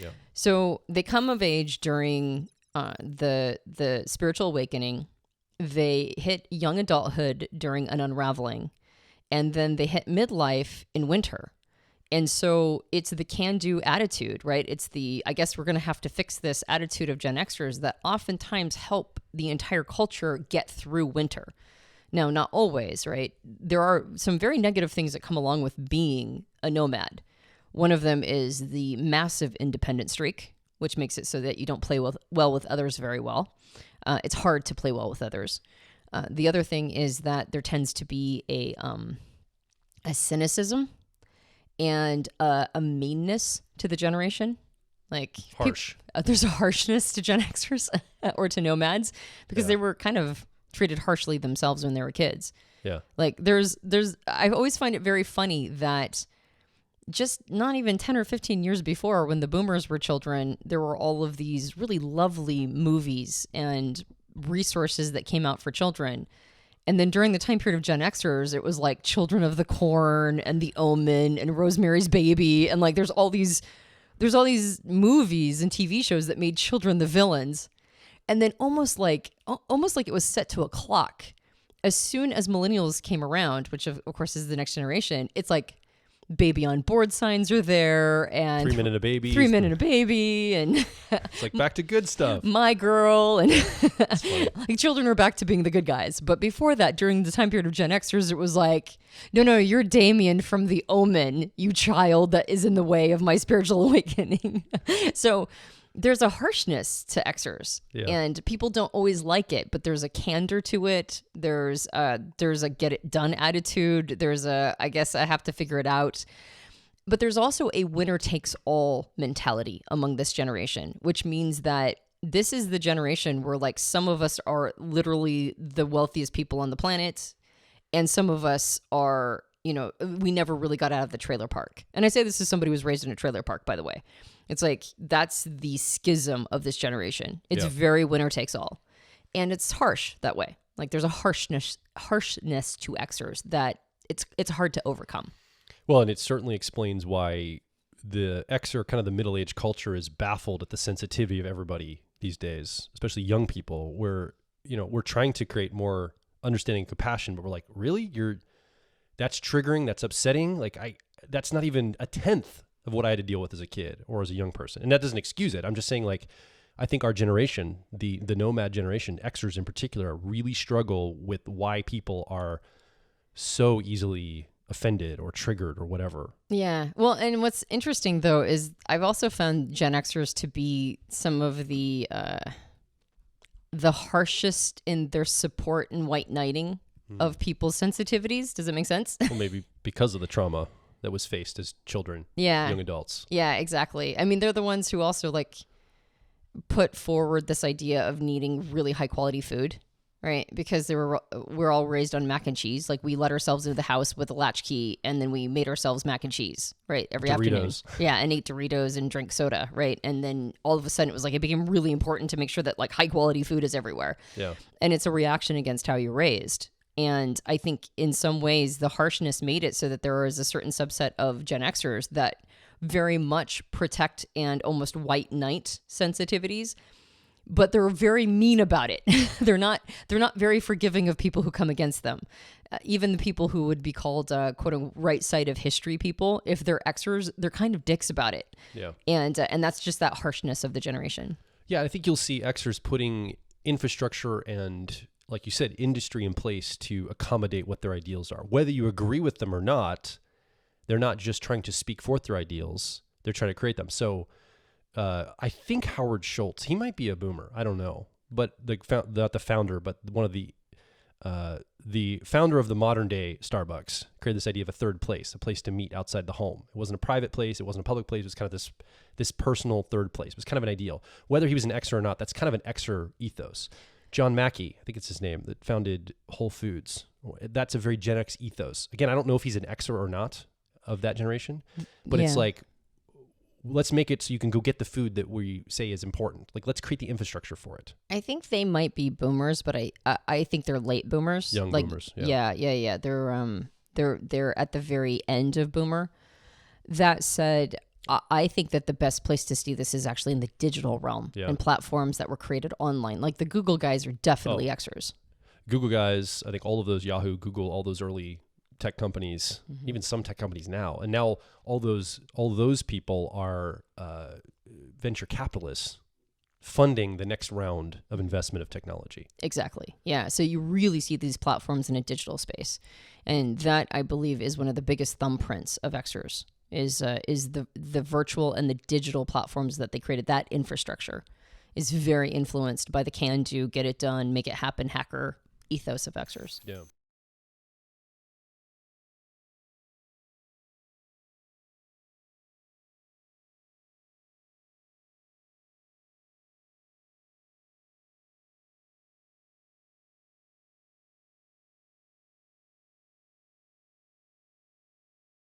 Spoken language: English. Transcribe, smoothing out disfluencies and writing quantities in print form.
Yeah. So they come of age during the spiritual awakening. They hit young adulthood during an unraveling, and then they hit midlife in winter. And so it's the can-do attitude, right? It's the, I guess we're going to have to fix this attitude of Gen Xers that oftentimes help the entire culture get through winter. Now, not always, right? There are some very negative things that come along with being a nomad. One of them is the massive independent streak, which makes it so that you don't play well with others very well. It's hard to play well with others. The other thing is that there tends to be a cynicism and a meanness to the generation. Like Harsh. There's a harshness to Gen Xers or to nomads because they were kind of treated harshly themselves when they were kids. Yeah. Like I always find it very funny that just not even 10 or 15 years before, when the boomers were children, there were all of these really lovely movies and resources that came out for children. And then during the time period of Gen Xers, it was like Children of the Corn and The Omen and Rosemary's Baby. And like, there's all these movies and TV shows that made children the villains. And then almost like it was set to a clock. As soon as millennials came around, which of course is the next generation, it's like baby on board signs are there, and 3 Minute a Baby. 3 Minute a Baby, and it's like back to good stuff. My Girl, and like children are back to being the good guys. But before that, during the time period of Gen Xers, it was like, no, you're Damien from The Omen, you child that is in the way of my spiritual awakening. So there's a harshness to Xers, and people don't always like it, but there's a candor to it. There's a get it done attitude. There's I guess I have to figure it out. But there's also a winner takes all mentality among this generation, which means that this is the generation where like some of us are literally the wealthiest people on the planet, and some of us are, we never really got out of the trailer park. And I say this as somebody who was raised in a trailer park, by the way. It's like, that's the schism of this generation. It's very winner takes all. And it's harsh that way. Like there's a harshness to Xers that it's hard to overcome. Well, and it certainly explains why the Xer, kind of the middle-aged culture, is baffled at the sensitivity of everybody these days, especially young people, where, we're trying to create more understanding and compassion, but we're like, really? That's triggering, that's upsetting? Like that's not even a tenth of what I had to deal with as a kid or as a young person. And that doesn't excuse it. I'm just saying, like, I think our generation, the nomad generation, Xers in particular, really struggle with why people are so easily offended or triggered or whatever. Yeah. Well, and what's interesting though is I've also found Gen Xers to be some of the harshest in their support and white knighting of people's sensitivities. Does it make sense? Well, maybe because of the trauma that was faced as children, young adults. Yeah, exactly. I mean, they're the ones who also like put forward this idea of needing really high quality food, right? Because we're all raised on mac and cheese. Like we let ourselves into the house with a latchkey, and then we made ourselves mac and cheese, right? Every afternoon. Yeah, and ate Doritos and drank soda, right? And then all of a sudden it was like, it became really important to make sure that like high quality food is everywhere. Yeah. And it's a reaction against how you're raised. And I think in some ways the harshness made it so that there is a certain subset of Gen Xers that very much protect and almost white knight sensitivities, but they're very mean about it. They're not very forgiving of people who come against them. Even the people who would be called quote right side of history people, if they're Xers, they're kind of dicks about it. Yeah. And that's just that harshness of the generation. Yeah, I think you'll see Xers putting infrastructure and, like you said, industry in place to accommodate what their ideals are. Whether you agree with them or not, they're not just trying to speak forth their ideals, they're trying to create them. So I think Howard Schultz, he might be a boomer, I don't know, but not the founder, but one of the founder of the modern day Starbucks created this idea of a third place, a place to meet outside the home. It wasn't a private place, it wasn't a public place, it was kind of this personal third place. It was kind of an ideal. Whether he was an Xer or not, that's kind of an Xer ethos. John Mackey, I think it's his name, that founded Whole Foods. That's a very Gen X ethos. Again, I don't know if he's an Xer or not of that generation, but it's like, let's make it so you can go get the food that we say is important. Like, let's create the infrastructure for it. I think they might be boomers, but I think they're late boomers. Young boomers. Yeah. They're at the very end of boomer. That said, I think that the best place to see this is actually in the digital realm and platforms that were created online. Like the Google guys are definitely Xers. Google guys, I think all of those Yahoo, Google, all those early tech companies, even some tech companies now, and now all those people are venture capitalists funding the next round of investment of technology. Exactly. Yeah. So you really see these platforms in a digital space, and that I believe is one of the biggest thumbprints of Xers. Is the virtual and the digital platforms that they created. That infrastructure is very influenced by the can-do, get it done, make it happen hacker ethos of Xers. Yeah.